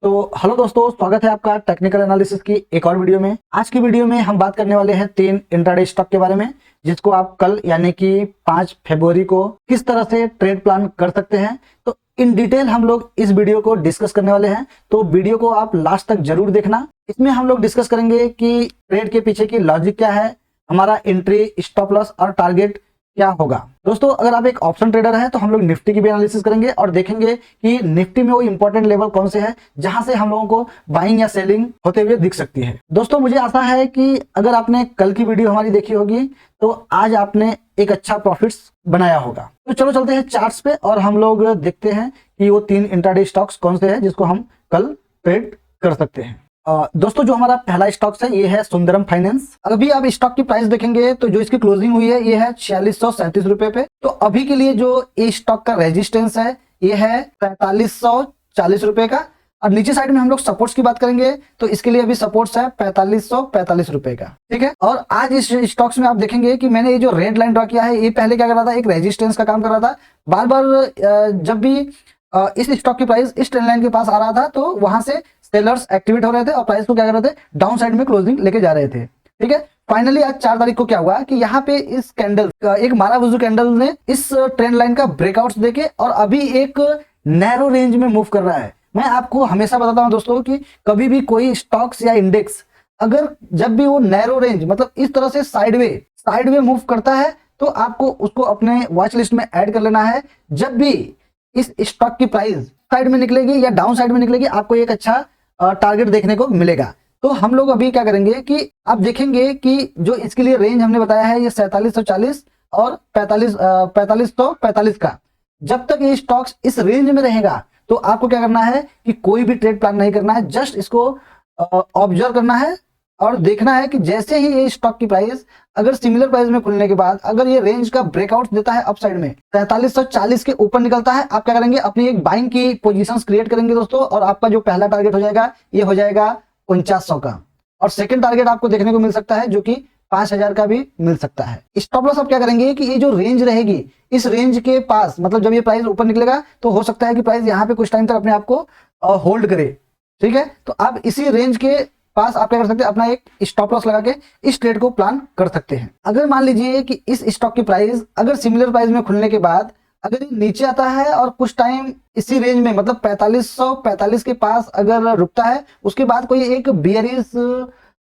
तो हेलो दोस्तों, स्वागत है आपका टेक्निकल एनालिसिस की एक और वीडियो में। आज की वीडियो में हम बात करने वाले हैं 3 इंट्राडे स्टॉक के बारे में, जिसको आप कल यानी कि 5 फरवरी को किस तरह से ट्रेड प्लान कर सकते हैं। तो इन डिटेल हम लोग इस वीडियो को डिस्कस करने वाले हैं, तो वीडियो को आप लास्ट तक जरूर देखना। इसमें हम लोग डिस्कस करेंगे कि ट्रेड के पीछे की लॉजिक क्या है, हमारा एंट्री, स्टॉप लॉस और टारगेट क्या होगा। दोस्तों, अगर आप एक ऑप्शन ट्रेडर हैं तो हम लोग निफ्टी की भी एनालिसिस करेंगे और देखेंगे कि निफ्टी में वो इंपॉर्टेंट लेवल कौन से हैं जहां से हम लोगों को बाइंग या सेलिंग होते हुए दिख सकती है। दोस्तों, मुझे आशा है कि अगर आपने कल की वीडियो हमारी देखी होगी तो आज आपने एक अच्छा प्रॉफिट्स बनाया होगा। तो चलो चलते हैं चार्ट्स पे और हम लोग देखते हैं कि वो 3 इंट्राडे स्टॉक्स कौन से हैं जिसको हम कल ट्रेड कर सकते हैं। दोस्तों, जो हमारा पहला स्टॉक है ये है सुंदरम फाइनेंस। अभी आप स्टॉक की प्राइस देखेंगे तो जो इसकी क्लोजिंग हुई है ये है 4637 रुपए पे। तो अभी के लिए जो इस स्टॉक का रेजिस्टेंस है ये है 4540 रुपए का। और नीचे साइड में हम लोग सपोर्ट्स की बात करेंगे तो इसके लिए अभी सपोर्ट्स है 4545 रुपए का। ठीक है, और आज इस स्टॉक्स में आप देखेंगे कि मैंने ये जो रेड लाइन ड्रॉ किया है ये पहले क्या कर रहा था, एक रेजिस्टेंस का काम कर रहा था। बार बार जब भी इस स्टॉक की प्राइस इस ट्रेंड लाइन के पास आ रहा था तो वहां से सेलर्स एक्टिवेट हो रहे थे और प्राइस को क्या कर रहे थे, डाउन साइड में क्लोजिंग लेके जा रहे थे। ठीक है, फाइनली आज 4 तारीख को क्या हुआ कि यहाँ पे इस कैंडल, एक मारावुजू कैंडल ने इस ट्रेंड लाइन का ब्रेकआउट्स देके और अभी एक नैरो रेंज में मूव कर रहा है। मैं आपको हमेशा बताता हूं दोस्तों कि कभी भी कोई स्टॉक्स या इंडेक्स अगर जब भी वो नैरो रेंज मतलब इस तरह से साइडवे मूव करता है तो आपको उसको अपने वॉच लिस्ट में ऐड कर लेना है। जब भी इस स्टॉक की प्राइस साइड में निकलेगी या डाउन साइड में निकलेगी आपको एक अच्छा टारगेट देखने को मिलेगा। तो हम लोग अभी क्या करेंगे कि आप देखेंगे कि जो इसके लिए रेंज हमने बताया है ये 4740 और 4545 का। जब तक ये स्टॉक्स इस रेंज में रहेगा तो आपको क्या करना है कि कोई भी ट्रेड प्लान नहीं करना है, जस्ट इसको ऑब्जर्व करना है और देखना है कि जैसे ही ये स्टॉक की प्राइस अगर सिमिलर प्राइस में खुलने के बाद अगर ये रेंज का ब्रेकआउट देता है अप साइड में 4340 के ऊपर निकलता है, आप क्या करेंगे, अपनी एक बाइंग की पोजीशंस क्रिएट करेंगे दोस्तों। और आपका जो पहला टारगेट हो जाएगा ये हो जाएगा 4900 का, और सेकंड टारगेट आपको देखने को मिल सकता है जो कि 5000 का भी मिल सकता है। स्टॉप लॉस आप क्या करेंगे कि ये जो रेंज रहेगी इस रेंज के पास, मतलब जब ये प्राइस ऊपर निकलेगा तो हो सकता है कि प्राइस यहाँ पे कुछ टाइम तक अपने आप को होल्ड करे। ठीक है, तो आप इसी रेंज के पास आप क्या कर सकते हैं, अपना एक स्टॉप लॉस लगा के इस ट्रेड को प्लान कर सकते हैं। अगर मान लीजिए कि इस स्टॉक की प्राइस अगर सिमिलर प्राइस में खुलने के बाद अगर ये नीचे आता है और कुछ टाइम इसी रेंज में मतलब 4545 के पास अगर रुकता है, उसके बाद कोई एक बियरिश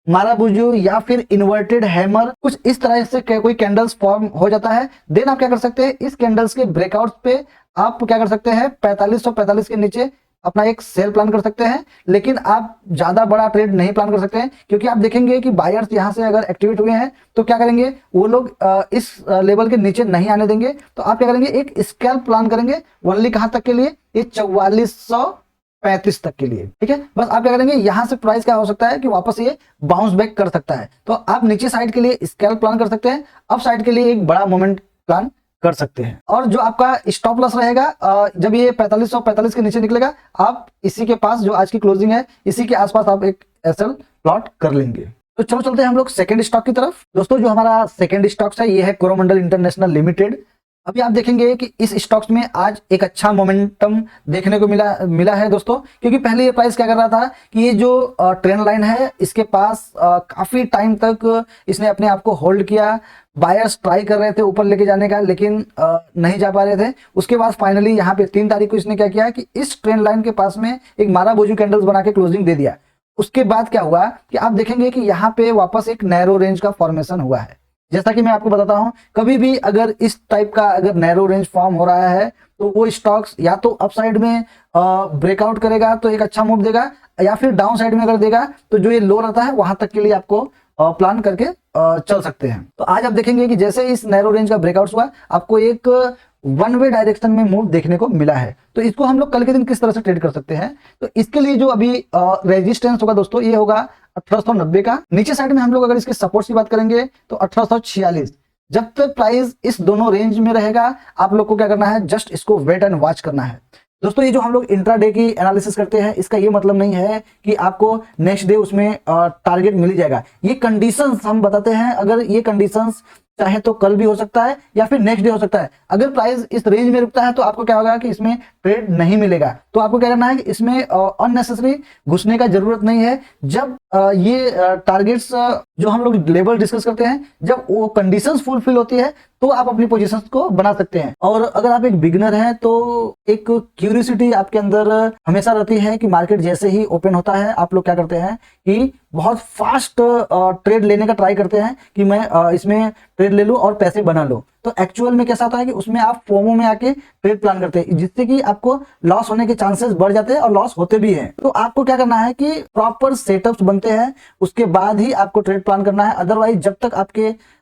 माराबुजू या फिर इन्वर्टेड हैमर कुछ इस तरह से कोई कैंडल्स फॉर्म हो जाता है, देन आप क्या कर सकते हैं, इस कैंडल्स के ब्रेकआउट्स पे आप क्या कर सकते हैं 4545 के नीचे अपना एक सेल प्लान कर सकते हैं। लेकिन आप ज्यादा बड़ा ट्रेड नहीं प्लान कर सकते हैं क्योंकि आप देखेंगे कि बायर्स यहां से अगर एक्टिवेट हुए हैं तो क्या करेंगे, वो लोग इस लेवल के नीचे नहीं आने देंगे। तो आप क्या करेंगे, एक स्कैल्प प्लान करेंगे ओनली कहां तक के लिए, ये 4435 तक के लिए। ठीक है, बस आप क्या करेंगे, यहां से प्राइस क्या हो सकता है कि वापस ये बाउंस बैक कर सकता है। तो आप नीचे साइड के लिए स्कैल्प प्लान कर सकते हैं, अप साइड के लिए एक बड़ा मोमेंट प्लान कर सकते हैं। और जो आपका स्टॉप लॉस रहेगा जब ये 4545 के नीचे निकलेगा आप इसी के पास, जो आज की क्लोजिंग है इसी के आसपास आप एक एसएल प्लॉट कर लेंगे। तो चलो चलते हैं हम लोग सेकंड स्टॉक की तरफ। दोस्तों, जो हमारा सेकंड स्टॉक है ये है कोरोमंडल इंटरनेशनल लिमिटेड। अभी आप देखेंगे कि इस स्टॉक्स में आज एक अच्छा मोमेंटम देखने को मिला है दोस्तों, क्योंकि पहले ये प्राइस क्या कर रहा था कि ये जो ट्रेंड लाइन है इसके पास काफी टाइम तक इसने अपने आप को होल्ड किया। बायर्स ट्राई कर रहे थे ऊपर लेके जाने का लेकिन नहीं जा पा रहे थे। उसके बाद फाइनली यहाँ पे 3 तारीख को इसने क्या किया कि इस ट्रेंड लाइन के पास में एक माराबुजू कैंडल्स बना के क्लोजिंग दे दिया। उसके बाद क्या हुआ कि आप देखेंगे कि यहाँ पे वापस एक नैरो रेंज का फॉर्मेशन हुआ है। जैसा कि मैं आपको बताता हूं, कभी भी अगर इस टाइप का अगर नैरो रेंज फॉर्म हो रहा है तो वो स्टॉक्स या तो अप साइड में ब्रेकआउट करेगा तो एक अच्छा मूव देगा, या फिर डाउन साइड में अगर देगा तो जो ये लो रहता है वहां तक के लिए आपको प्लान करके चल सकते हैं। तो आज आप देखेंगे कि जैसे इस नैरो रेंज का ब्रेकआउट हुआ आपको एक वन वे डायरेक्शन में मूव देखने को मिला है। तो इसको हम लोग कल के दिन किस तरह से ट्रेड कर सकते हैं, तो इसके लिए जो अभी रेजिस्टेंस होगा दोस्तों ये होगा 1890 का। नीचे साइड में हम लोग अगर इसके सपोर्ट्स की बात करेंगे तो 1846। जब तक प्राइस इस दोनों रेंज में रहेगा आप लोग को क्या करना है, जस्ट इसको वेट एंड वॉच करना है। दोस्तों, ये जो हम लोग इंट्राडे की एनालिसिस करते हैं इसका ये मतलब नहीं है कि आपको नेक्स्ट डे उसमें टारगेट मिल जाएगा। ये कंडीशंस हम बताते हैं, अगर ये कंडीशंस चाहे तो कल भी हो सकता है या फिर नेक्स्ट डे हो सकता है। अगर प्राइस इस रेंज में रुकता है तो आपको क्या होगा कि इसमें ट्रेड नहीं मिलेगा। तो आपको क्या करना है कि इसमें अननेसेसरी घुसने का जरूरत नहीं है। जब ये टारगेट्स जो हम लोग लेवल डिस्कस करते हैं, जब वो कंडीशंस फुलफिल होती है तो आप अपनी पोजीशंस को बना सकते हैं। और अगर आप एक बिगिनर हैं तो एक क्यूरियोसिटी आपके अंदर हमेशा रहती है कि मार्केट जैसे ही ओपन होता है आप लोग क्या करते हैं कि बहुत फास्ट ट्रेड लेने का ट्राई करते हैं कि मैं इसमें ट्रेड ले लूं और पैसे बना लूं। तो एक्चुअल में कैसा होता है कि उसमें आप फोमो में आके ट्रेड प्लान करते हैं, जिससे कि आपको लॉस होने के चांसेस बढ़ जाते हैं और लॉस होते भी हैं। तो आपको क्या करना है कि प्रॉपर सेटअप्स बनते हैं, उसके बाद ही आपको ट्रेड प्लान करना है। अदरवाइज जब तक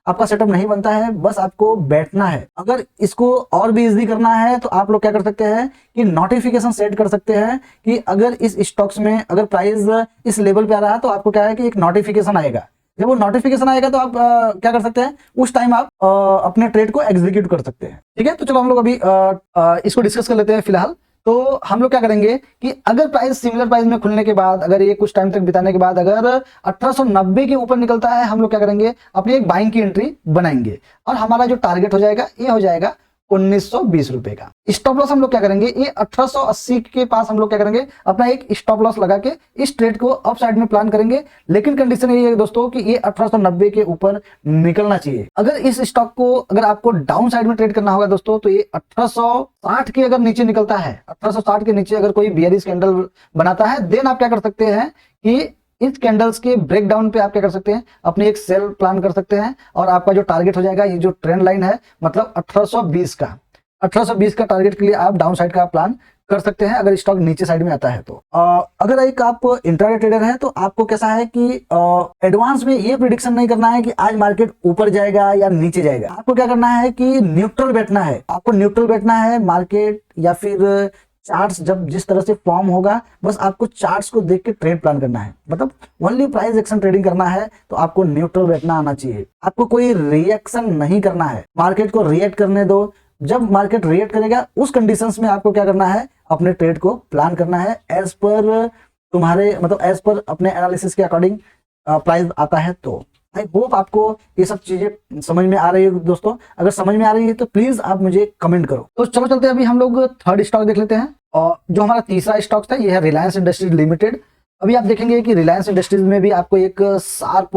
आपका सेटअप नहीं बनता है, बस आपको बैठना है। अगर इसको और भी इजी करना है तो आप लोग क्या कर सकते हैं कि नोटिफिकेशन सेट कर सकते हैं कि अगर इस स्टॉक्स में अगर प्राइस इस लेवल पे आ रहा है तो आपको क्या है कि एक नोटिफिकेशन आएगा। जब वो नोटिफिकेशन आएगा तो आप क्या कर सकते हैं, उस टाइम आप अपने ट्रेड को एग्जीक्यूट कर सकते हैं। ठीक है, तो चलो हम लोग अभी इसको डिस्कस कर लेते हैं। फिलहाल तो हम लोग क्या करेंगे कि अगर प्राइस सिमिलर प्राइस में खुलने के बाद, अगर ये कुछ टाइम तक बिताने के बाद अगर 1890 के ऊपर निकलता है, हम लोग क्या करेंगे अपनी एक बाइंग की एंट्री बनाएंगे और हमारा जो टारगेट हो जाएगा ये हो जाएगा 1920 रुपए का। स्टॉप लॉस हम लोग क्या करेंगे, ये 1880 के पास हम लोग क्या करेंगे अपना एक स्टॉप लॉस लगा के इस ट्रेड को अप साइड में प्लान करेंगे। लेकिन कंडीशन ये है दोस्तों कि ये 1890 के ऊपर निकलना चाहिए। अगर इस स्टॉक को अगर आपको डाउन साइड में ट्रेड करना होगा दोस्तों, तो ये 1860 के अगर नीचे निकलता है, 1860 के नीचे अगर कोई बियरिश कैंडल बनाता है, देन आप क्या कर सकते हैं कि इस कैंडल्स के ब्रेकडाउन पे आप क्या कर सकते हैं अपनी एक सेल प्लान कर सकते हैं और आपका जो टारगेट हो जाएगा, ये जो ट्रेंड लाइन है मतलब 1820 का टारगेट के लिए आप डाउन साइड का प्लान कर सकते हैं अगर स्टॉक नीचे साइड में आता है तो। अगर एक आप इंट्राडे ट्रेडर है तो आपको कैसा है कि एडवांस में ये प्रिडिक्शन नहीं करना है कि आज मार्केट ऊपर जाएगा या नीचे जाएगा। आपको क्या करना है कि न्यूट्रल बैठना है। आपको न्यूट्रल बैठना है। मार्केट या फिर चार्ट्स जब जिस तरह से फॉर्म होगा, बस आपको चार्ट्स को देख के ट्रेड प्लान करना है। मतलब ओनली प्राइस एक्शन ट्रेडिंग करना है तो आपको न्यूट्रल बैठना आना चाहिए। आपको कोई रिएक्शन नहीं करना है, मार्केट को रिएक्ट करने दो। जब मार्केट रिएक्ट करेगा उस कंडीशंस में आपको क्या करना है, अपने ट्रेड को प्लान करना है एज पर तुम्हारे मतलब एज पर अपने एनालिसिस के अकॉर्डिंग प्राइस आता है। तो आई होप आपको ये सब चीजें समझ में आ रही है दोस्तों। अगर समझ में आ रही है तो प्लीज आप मुझे कमेंट करो। तो चलो चलते हैं, अभी हम लोग थर्ड स्टॉक देख लेते हैं। और जो हमारा तीसरा स्टॉक था ये है रिलायंस इंडस्ट्रीज लिमिटेड। अभी आप देखेंगे कि रिलायंस इंडस्ट्रीज में भी आपको एक शार्प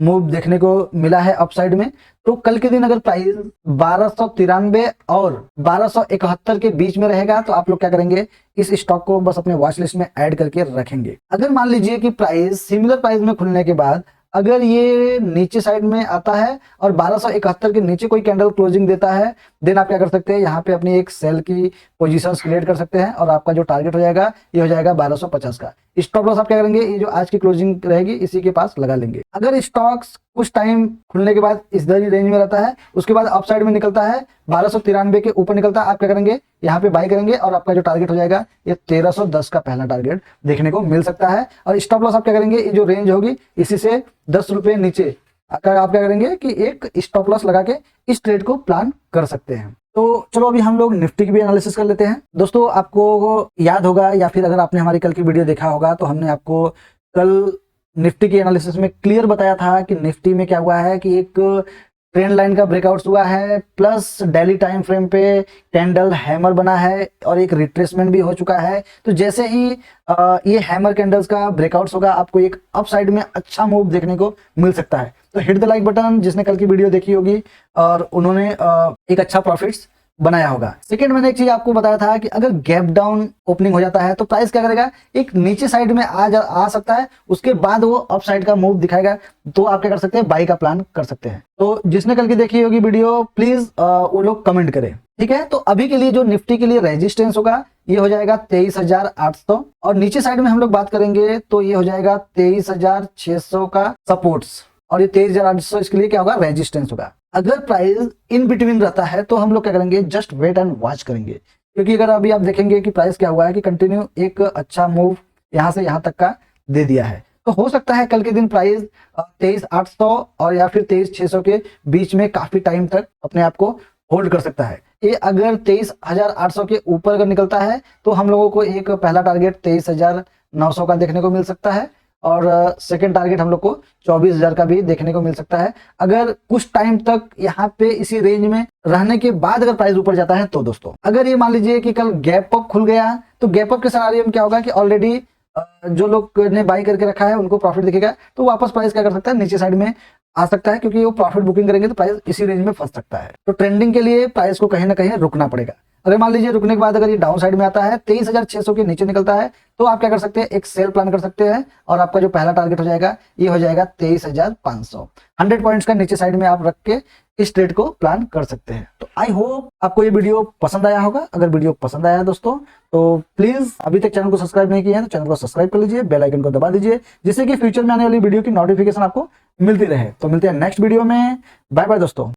मूव देखने को मिला है अपसाइड में। तो कल के दिन अगर प्राइस 1293 और 1271 के बीच में रहेगा तो आप लोग क्या करेंगे, इस स्टॉक को बस अपने वॉच लिस्ट में ऐड करके रखेंगे। अगर मान लीजिए कि प्राइस सिमिलर प्राइस में खुलने के बाद अगर ये नीचे साइड में आता है और 1271 के नीचे कोई कैंडल क्लोजिंग देता है, देन आप क्या कर सकते हैं, यहाँ पे अपनी एक सेल की पोजीशन क्रिएट कर सकते हैं और आपका जो टारगेट हो जाएगा ये हो जाएगा 1250 का। स्टॉप लॉस आप क्या करेंगे, ये जो आज की क्लोजिंग रहेगी इसी के पास लगा लेंगे। अगर स्टॉक्स कुछ टाइम खुलने के बाद इस रेंज में रहता है, उसके बाद अपसाइड में निकलता है 1293 के ऊपर निकलता है, आप क्या करेंगे यहाँ पे बाई करेंगे और आपका जो टारगेट हो जाएगा ये 1310 का पहला टारगेट देखने को मिल सकता है। और स्टॉप लॉस आप क्या करेंगे, ये जो रेंज होगी इसी से 10 रुपए नीचे आप क्या करेंगे कि एक स्टॉप लॉस लगा के इस ट्रेड को प्लान कर सकते हैं। तो चलो अभी हम लोग निफ्टी की भी एनालिसिस कर लेते हैं। दोस्तों आपको याद होगा या फिर अगर आपने हमारी कल की वीडियो देखा होगा तो हमने आपको कल निफ्टी की एनालिसिस में क्लियर बताया था कि निफ्टी में क्या हुआ है कि एक ट्रेंड लाइन का ब्रेकआउट हुआ है, प्लस डेली टाइम फ्रेम पे कैंडल हैमर बना है और एक रिट्रेसमेंट भी हो चुका है। तो जैसे ही ये हैमर कैंडल्स का ब्रेकआउट होगा आपको एक अप साइड में अच्छा मूव देखने को मिल सकता है। तो हिट द लाइक बटन जिसने कल की वीडियो देखी होगी और उन्होंने एक अच्छा प्रॉफिट्स बनाया होगा। सेकंड मैंने एक चीज आपको बताया था कि अगर गैप डाउन ओपनिंग हो जाता है तो प्राइस क्या करेगा, एक नीचे साइड में आ सकता है, उसके बाद वो अप साइड का मूव दिखाएगा। तो आप क्या कर सकते हैं, बाई का प्लान कर सकते हैं। तो जिसने कल की देखी होगी वीडियो प्लीज वो लोग कमेंट करें, ठीक है। तो अभी के लिए जो निफ्टी के लिए रेजिस्टेंस होगा ये हो जाएगा 23,800 और नीचे साइड में हम लोग बात करेंगे तो ये हो जाएगा 23,600 का सपोर्ट्स और ये 23,800 इसके लिए क्या होगा, रेजिस्टेंस होगा। अगर प्राइस इन बिटवीन रहता है तो हम लोग क्या करेंगे, जस्ट वेट एंड वॉच करेंगे। क्योंकि अगर अभी आप देखेंगे कि प्राइस क्या हुआ है कि कंटिन्यू एक अच्छा मूव यहाँ से यहाँ तक का दे दिया है, तो हो सकता है कल के दिन प्राइस 23,800 और या फिर 23,600 के बीच में काफी टाइम तक अपने आप को होल्ड कर सकता है। ये अगर 23,800 के ऊपर अगर निकलता है तो हम लोगों को एक पहला टारगेट 23,900 का देखने को मिल सकता है और सेकंड टारगेट हम लोग को 24,000 का भी देखने को मिल सकता है, अगर कुछ टाइम तक यहाँ पे इसी रेंज में रहने के बाद अगर प्राइस ऊपर जाता है तो दोस्तों। अगर ये मान लीजिए कि कल गैप अप खुल गया तो गैप अप के सिनेरियो में क्या होगा कि ऑलरेडी जो लोग ने बाई करके रखा है उनको प्रॉफिट दिखेगा, तो वापस प्राइस क्या कर सकता है, नीचे साइड में आ सकता है, क्योंकि वो प्रॉफिट बुकिंग करेंगे तो प्राइस इसी रेंज में फंस सकता है। तो ट्रेंडिंग के लिए प्राइस को कहीं ना कहीं रुकना पड़ेगा। अगर मान लीजिए रुकने के बाद अगर ये डाउन साइड में आता है 23,600 के नीचे निकलता है तो आप क्या कर सकते हैं, एक सेल प्लान कर सकते हैं और आपका जो पहला टारगेट हो जाएगा ये हो जाएगा 23,500। 100 पॉइंट्स का नीचे साइड में आप रख के इस ट्रेड को प्लान कर सकते हैं। तो आई होप आपको ये वीडियो पसंद आया होगा। अगर वीडियो पसंद आया दोस्तों तो प्लीज अभी तक चैनल को सब्सक्राइब नहीं किया है तो चैनल को सब्सक्राइब कर लीजिए, बेल आइकन को दबा दीजिए, जिससे कि फ्यूचर में आने वाली वीडियो की नोटिफिकेशन आपको मिलती रहे। तो मिलते हैं नेक्स्ट वीडियो में। बाय बाय दोस्तों।